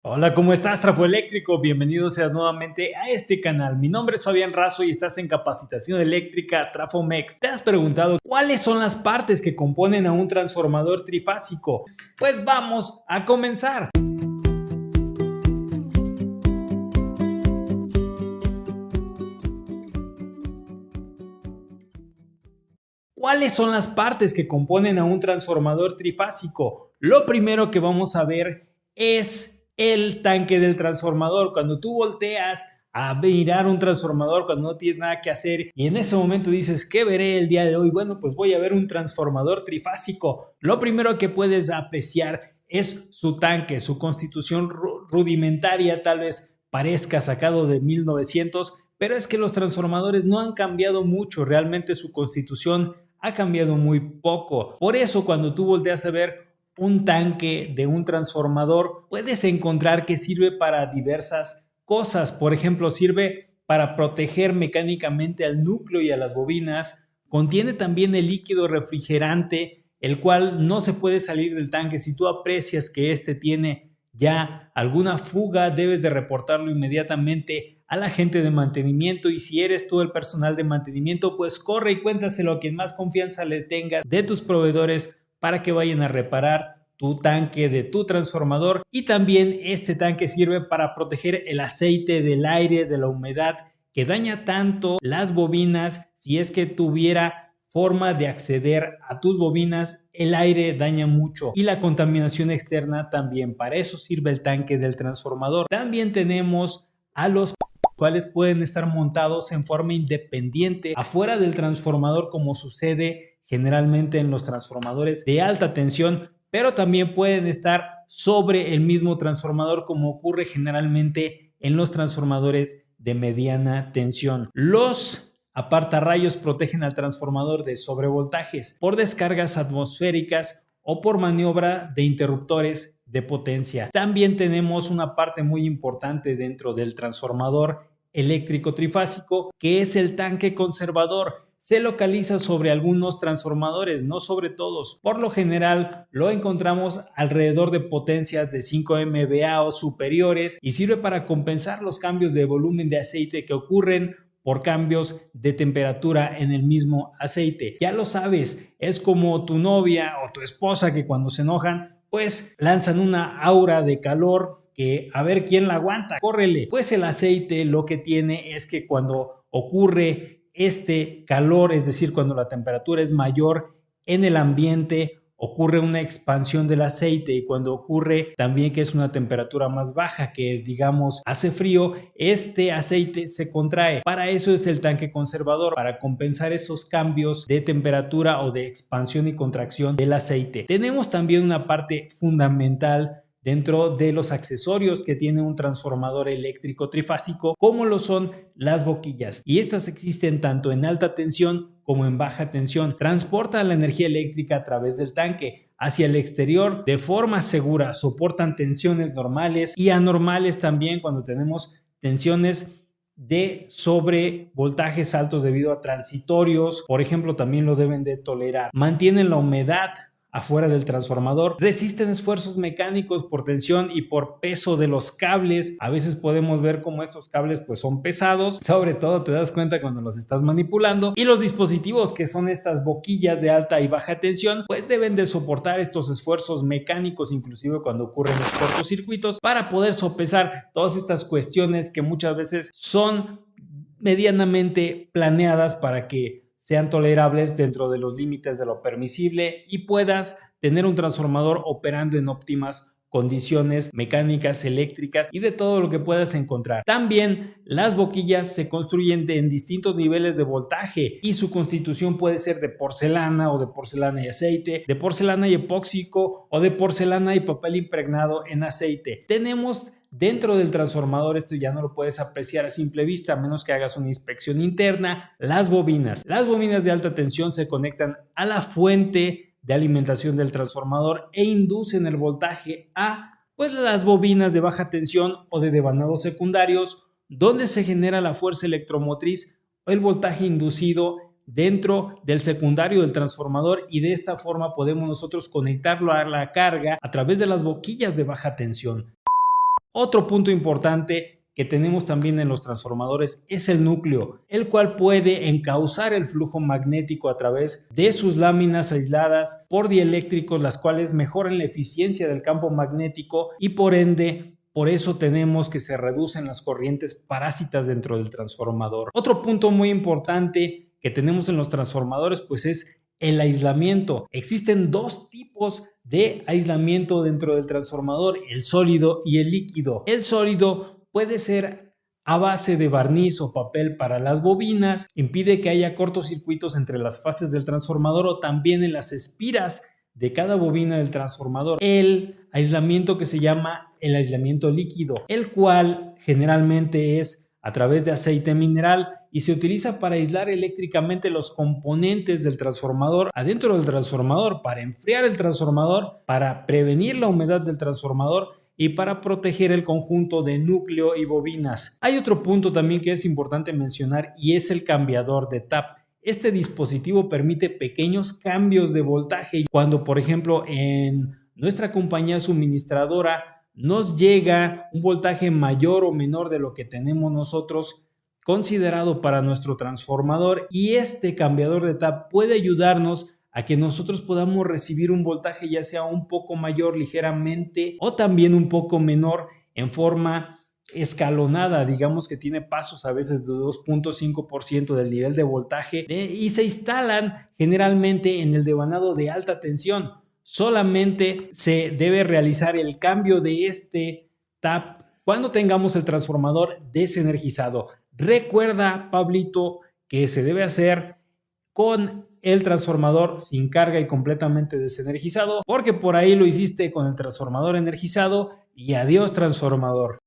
Hola, ¿cómo estás, Trafo Eléctrico? Bienvenido seas nuevamente a este canal. Mi nombre es Fabián Razo y estás en Capacitación Eléctrica Trafomex. ¿Te has preguntado cuáles son las partes que componen a un transformador trifásico? Pues vamos a comenzar. ¿Cuáles son las partes que componen a un transformador trifásico? Lo primero que vamos a ver es el tanque del transformador. Cuando tú volteas a mirar un transformador, cuando no tienes nada que hacer y en ese momento dices, ¿qué veré el día de hoy? Bueno, pues voy a ver un transformador trifásico. Lo primero que puedes apreciar es su tanque, su constitución rudimentaria, tal vez parezca sacado de 1900, pero es que los transformadores no han cambiado mucho, realmente su constitución ha cambiado muy poco. Por eso cuando tú volteas a ver un tanque de un transformador, puedes encontrar que sirve para diversas cosas. Por ejemplo, sirve para proteger mecánicamente al núcleo y a las bobinas. Contiene también el líquido refrigerante, el cual no se puede salir del tanque. Si tú aprecias que este tiene ya alguna fuga, debes de reportarlo inmediatamente a la gente de mantenimiento, y si eres tú el personal de mantenimiento, pues corre y cuéntaselo a quien más confianza le tengas de tus proveedores para que vayan a reparar tu tanque de tu transformador. Y también este tanque sirve para proteger el aceite del aire, de la humedad que daña tanto las bobinas. Si es que tuviera forma de acceder a tus bobinas, el aire daña mucho y la contaminación externa también. Para eso sirve el tanque del transformador. También tenemos a los cuales pueden estar montados en forma independiente afuera del transformador, como sucede generalmente en los transformadores de alta tensión, pero también pueden estar sobre el mismo transformador, como ocurre generalmente en los transformadores de mediana tensión. Los apartarrayos protegen al transformador de sobrevoltajes por descargas atmosféricas o por maniobra de interruptores de potencia. También tenemos una parte muy importante dentro del transformador eléctrico trifásico, que es el tanque conservador. Se localiza sobre algunos transformadores, no sobre todos. Por lo general lo encontramos alrededor de potencias de 5 MVA o superiores y sirve para compensar los cambios de volumen de aceite que ocurren por cambios de temperatura en el mismo aceite. Ya lo sabes, es como tu novia o tu esposa que cuando se enojan, pues lanzan una aura de calor que a ver quién la aguanta, córrele. Pues el aceite lo que tiene es que cuando ocurre este calor, es decir, cuando la temperatura es mayor en el ambiente, ocurre una expansión del aceite, y cuando ocurre también que es una temperatura más baja, que digamos hace frío, este aceite se contrae. Para eso es el tanque conservador, para compensar esos cambios de temperatura o de expansión y contracción del aceite. Tenemos también una parte fundamental dentro de los accesorios que tiene un transformador eléctrico trifásico, como lo son las boquillas, y estas existen tanto en alta tensión como en baja tensión. Transportan la energía eléctrica a través del tanque hacia el exterior de forma segura, soportan tensiones normales y anormales también cuando tenemos tensiones de sobrevoltajes altos debido a transitorios, por ejemplo, también lo deben de tolerar. Mantienen la humedad afuera del transformador, resisten esfuerzos mecánicos por tensión y por peso de los cables. A veces podemos ver cómo estos cables pues son pesados, sobre todo te das cuenta cuando los estás manipulando, y los dispositivos que son estas boquillas de alta y baja tensión pues deben de soportar estos esfuerzos mecánicos, inclusive cuando ocurren los cortocircuitos, para poder sopesar todas estas cuestiones que muchas veces son medianamente planeadas para que sean tolerables dentro de los límites de lo permisible y puedas tener un transformador operando en óptimas condiciones mecánicas, eléctricas y de todo lo que puedas encontrar. También las boquillas se construyen en distintos niveles de voltaje y su constitución puede ser de porcelana o de porcelana y aceite, de porcelana y epóxico o de porcelana y papel impregnado en aceite. Tenemos dentro del transformador, esto ya no lo puedes apreciar a simple vista a menos que hagas una inspección interna, las bobinas. Las bobinas de alta tensión se conectan a la fuente de alimentación del transformador e inducen el voltaje a pues las bobinas de baja tensión o de devanados secundarios, donde se genera la fuerza electromotriz o el voltaje inducido dentro del secundario del transformador, y de esta forma podemos nosotros conectarlo a la carga a través de las boquillas de baja tensión. Otro punto importante que tenemos también en los transformadores es el núcleo, el cual puede encauzar el flujo magnético a través de sus láminas aisladas por dieléctricos, las cuales mejoran la eficiencia del campo magnético y por ende, por eso tenemos que se reducen las corrientes parásitas dentro del transformador. Otro punto muy importante que tenemos en los transformadores pues es el aislamiento. Existen dos tipos de aislamiento dentro del transformador, el sólido y el líquido. El sólido puede ser a base de barniz o papel para las bobinas, impide que haya cortocircuitos entre las fases del transformador o también en las espiras de cada bobina del transformador. El aislamiento que se llama el aislamiento líquido, el cual generalmente es a través de aceite mineral y se utiliza para aislar eléctricamente los componentes del transformador adentro del transformador, para enfriar el transformador, para prevenir la humedad del transformador y para proteger el conjunto de núcleo y bobinas. Hay otro punto también que es importante mencionar y es el cambiador de tap. Este dispositivo permite pequeños cambios de voltaje cuando, por ejemplo, en nuestra compañía suministradora nos llega un voltaje mayor o menor de lo que tenemos nosotros considerado para nuestro transformador, y este cambiador de tap puede ayudarnos a que nosotros podamos recibir un voltaje ya sea un poco mayor ligeramente o también un poco menor en forma escalonada, digamos que tiene pasos a veces de 2.5% del nivel de voltaje y se instalan generalmente en el devanado de alta tensión. Solamente se debe realizar el cambio de este tap cuando tengamos el transformador desenergizado. Recuerda, Pablito, que se debe hacer con el transformador sin carga y completamente desenergizado, porque por ahí lo hiciste con el transformador energizado y adiós transformador.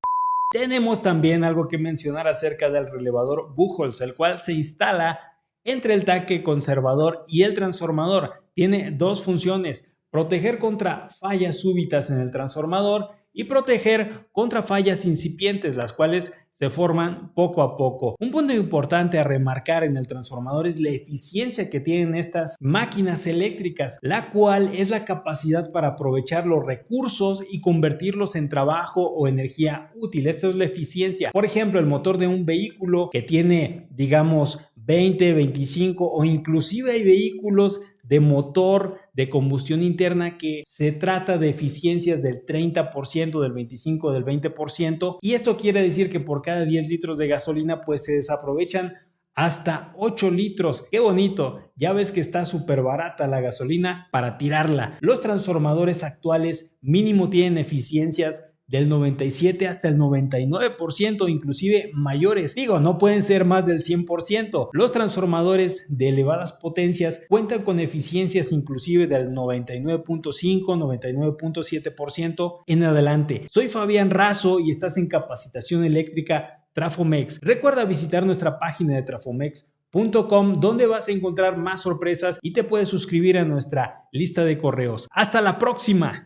Tenemos también algo que mencionar acerca del relevador Buchholz, el cual se instala entre el tanque conservador y el transformador. Tiene dos funciones: proteger contra fallas súbitas en el transformador y proteger contra fallas incipientes, las cuales se forman poco a poco. Un punto importante a remarcar en el transformador es la eficiencia que tienen estas máquinas eléctricas, la cual es la capacidad para aprovechar los recursos y convertirlos en trabajo o energía útil. Esto es la eficiencia. Por ejemplo, el motor de un vehículo que tiene, digamos, 20, 25 o inclusive hay vehículos de motor de combustión interna que se trata de eficiencias del 30%, del 25%, del 20%, y esto quiere decir que por cada 10 litros de gasolina pues se desaprovechan hasta 8 litros. ¡Qué bonito! Ya ves que está súper barata la gasolina para tirarla. Los transformadores actuales mínimo tienen eficiencias del 97 hasta el 99%, inclusive mayores. Digo, no pueden ser más del 100%. Los transformadores de elevadas potencias cuentan con eficiencias inclusive del 99.5, 99.7% en adelante. Soy Fabián Razo y estás en Capacitación Eléctrica Trafomex. Recuerda visitar nuestra página de trafomex.com, donde vas a encontrar más sorpresas y te puedes suscribir a nuestra lista de correos. ¡Hasta la próxima!